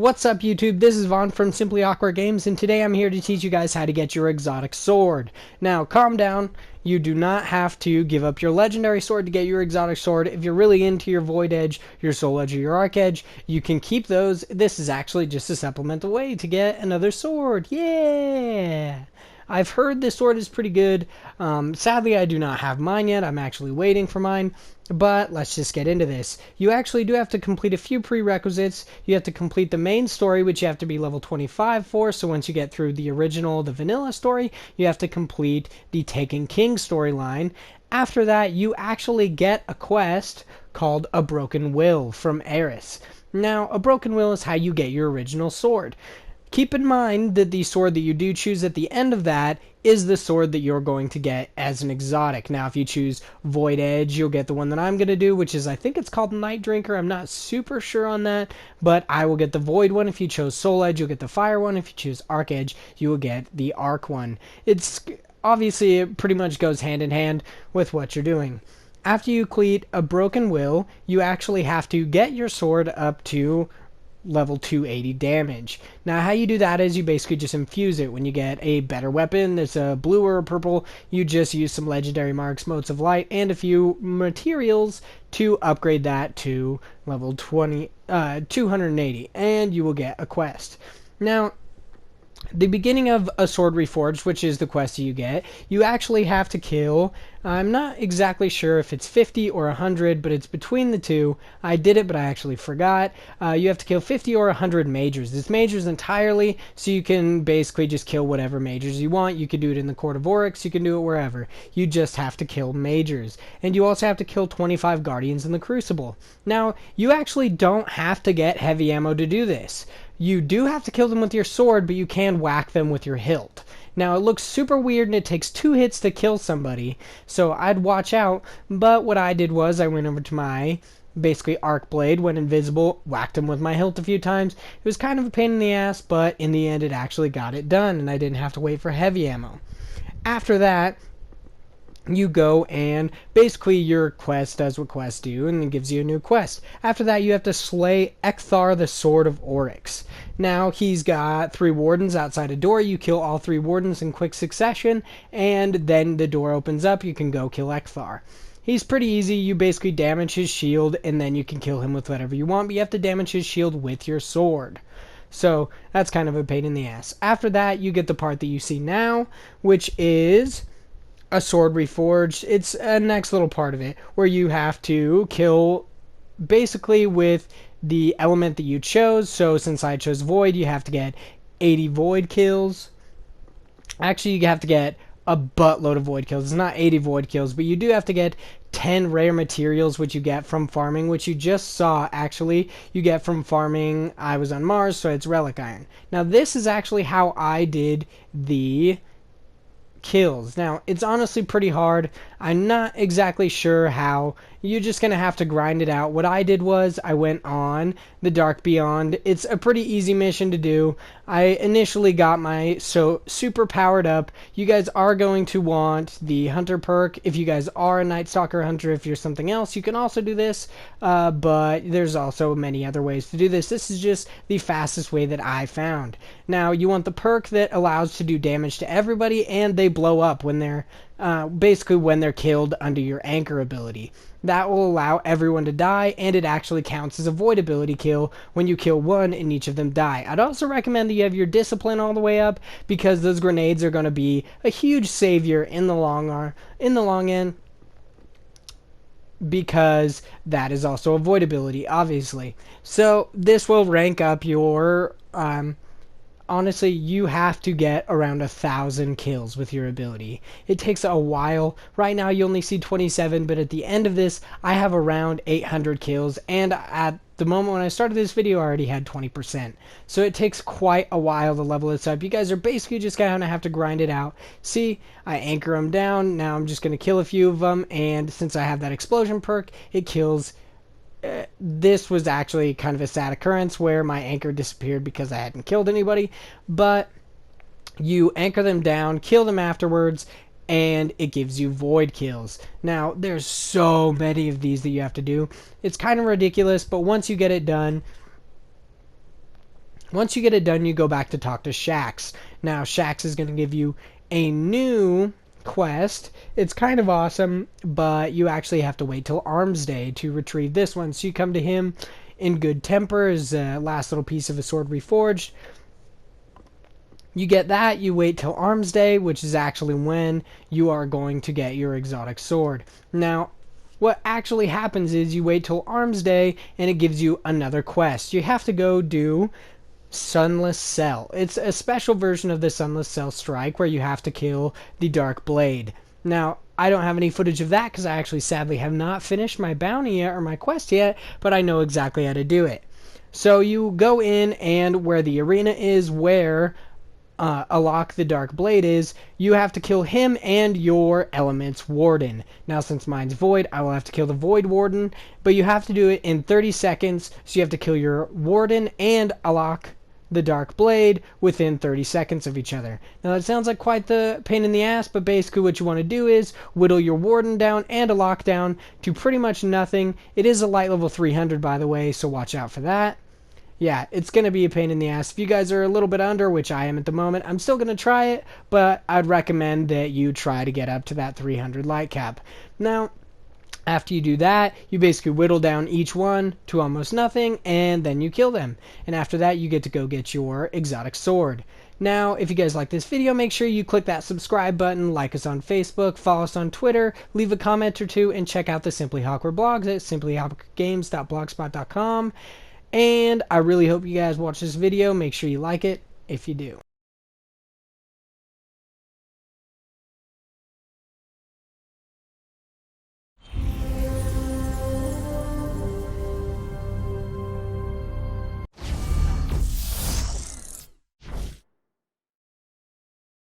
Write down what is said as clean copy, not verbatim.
What's up, YouTube? This is Vaughn from Simply Awkward Games, and today I'm here to teach you guys how to get your exotic sword. Now, calm down. You do not have to give up your legendary sword to get your exotic sword. If you're really into your Void Edge, your Soul Edge, or your Arc Edge, you can keep those. This is actually just a supplemental way to get another sword. Yeah! I've heard this sword is pretty good. Sadly, I do not have mine yet. I'm actually waiting for mine. But let's just get into this. You actually do have to complete a few prerequisites. You have to complete the main story, which you have to be level 25 for. So once you get through the vanilla story, you have to complete the Taken King storyline. After that, you actually get a quest called A Broken Will from Eris. Now, A Broken Will is how you get your original sword. Keep in mind that the sword that you do choose at the end of that is the sword that you're going to get as an exotic. Now, if you choose Void Edge, you'll get the one that I'm going to do, which is, I think it's called Night Drinker. I'm not super sure on that, but I will get the Void one. If you chose Soul Edge, you'll get the Fire one. If you choose Arc Edge, you will get the Arc one. It's obviously, it pretty much goes hand in hand with what you're doing. After you complete A Broken Will, you actually have to get your sword up to level 280 damage. Now, how you do that is you basically just infuse it. When you get a better weapon that's a blue or a purple, you just use some legendary marks, motes of light, and a few materials to upgrade that to level 280, and you will get a quest. Now, the beginning of A Sword Reforged, which is the quest you get, you actually have to kill, I'm not exactly sure if it's 50 or 100, but it's between the two. I did it, but I actually forgot. You have to kill 50 or 100 majors. It's majors entirely, so you can basically just kill whatever majors you want. You can do it in the Court of Oryx, you can do it wherever. You just have to kill majors. And you also have to kill 25 Guardians in the Crucible. Now, you actually don't have to get heavy ammo to do this. You do have to kill them with your sword, but you can whack them with your hilt. Now, it looks super weird, and it takes 2 hits to kill somebody, so I'd watch out. But what I did was I went over to my, basically, arc blade, went invisible, whacked him with my hilt a few times. It was kind of a pain in the ass, but in the end, it actually got it done, and I didn't have to wait for heavy ammo. After that, you go and basically your quest does what quests do and it gives you a new quest. After that, you have to slay Ekthar, the Sword of Oryx. Now, he's got 3 wardens outside a door. You kill all 3 wardens in quick succession, and then the door opens up. You can go kill Ekthar. He's pretty easy. You basically damage his shield, and then you can kill him with whatever you want, but you have to damage his shield with your sword. So that's kind of a pain in the ass. After that, you get the part that you see now, which is A Sword Reforged. It's a next little part of it where you have to kill basically with the element that you chose. So since I chose Void, you have to get 80 Void kills. Actually, you have to get a buttload of Void kills. It's not 80 Void kills, but you do have to get 10 rare materials, which you get from farming, which you just saw, actually. You get from farming I Was on Mars, so it's Relic Iron. Now, this is actually how I did the kills. Now, it's honestly pretty hard. I'm not exactly sure how. You're just going to have to grind it out. What I did was I went on the Dark Beyond. It's a pretty easy mission to do. I initially got my super powered up. You guys are going to want the Hunter perk. If you guys are a Night Stalker Hunter, if you're something else, you can also do this. But there's also many other ways to do this. This is just the fastest way that I found. Now, you want the perk that allows to do damage to everybody, and they blow up when they're basically when they're killed under your anchor ability. That will allow everyone to die, and it actually counts as a void ability kill when you kill one and each of them die. I'd also recommend that you have your discipline all the way up, because those grenades are going to be a huge savior in the long end, because that is also a void ability, obviously. So this will rank up your honestly, you have to get around 1,000 kills with your ability. It takes a while. Right now, you only see 27, but at the end of this, I have around 800 kills, and at the moment when I started this video, I already had 20%. So it takes quite a while to level this up. You guys are basically just going to have to grind it out. See, I anchor them down. Now I'm just going to kill a few of them, and since I have that explosion perk, it kills. This was actually kind of a sad occurrence where my anchor disappeared because I hadn't killed anybody, but you anchor them down, kill them afterwards, and it gives you void kills. Now, there's so many of these that you have to do. It's kind of ridiculous, but once you get it done, Once you get it done, you go back to talk to Shax. Now, Shax is going to give you a new quest. It's kind of awesome, but you actually have to wait till Arms Day to retrieve this one. So you come to him in good temper, his last little piece of a sword reforged. You get that, you wait till Arms Day, which is actually when you are going to get your exotic sword. Now, what actually happens is you wait till Arms Day and it gives you another quest. You have to go do Sunless Cell. It's a special version of the Sunless Cell strike where you have to kill the Dark Blade. Now, I don't have any footage of that because I actually sadly have not finished my bounty yet or my quest yet, but I know exactly how to do it. So you go in, and where the arena is, where Alok the Dark Blade is, you have to kill him and your Element's Warden. Now, since mine's Void, I will have to kill the Void Warden, but you have to do it in 30 seconds, so you have to kill your Warden and Alok the Dark Blade within 30 seconds of each other. Now, that sounds like quite the pain in the ass, but basically what you want to do is whittle your Warden down and Alok down to pretty much nothing. It is a light level 300, by the way, so watch out for that. Yeah, it's going to be a pain in the ass. If you guys are a little bit under, which I am at the moment, I'm still going to try it, but I'd recommend that you try to get up to that 300 light cap. Now, after you do that, you basically whittle down each one to almost nothing, and then you kill them. And after that, you get to go get your exotic sword. Now, if you guys like this video, make sure you click that subscribe button, like us on Facebook, follow us on Twitter, leave a comment or two, and check out the Simply Hawkward blogs at simplyhawkwardgames.blogspot.com. And I really hope you guys watch this video. Make sure you like it if you do.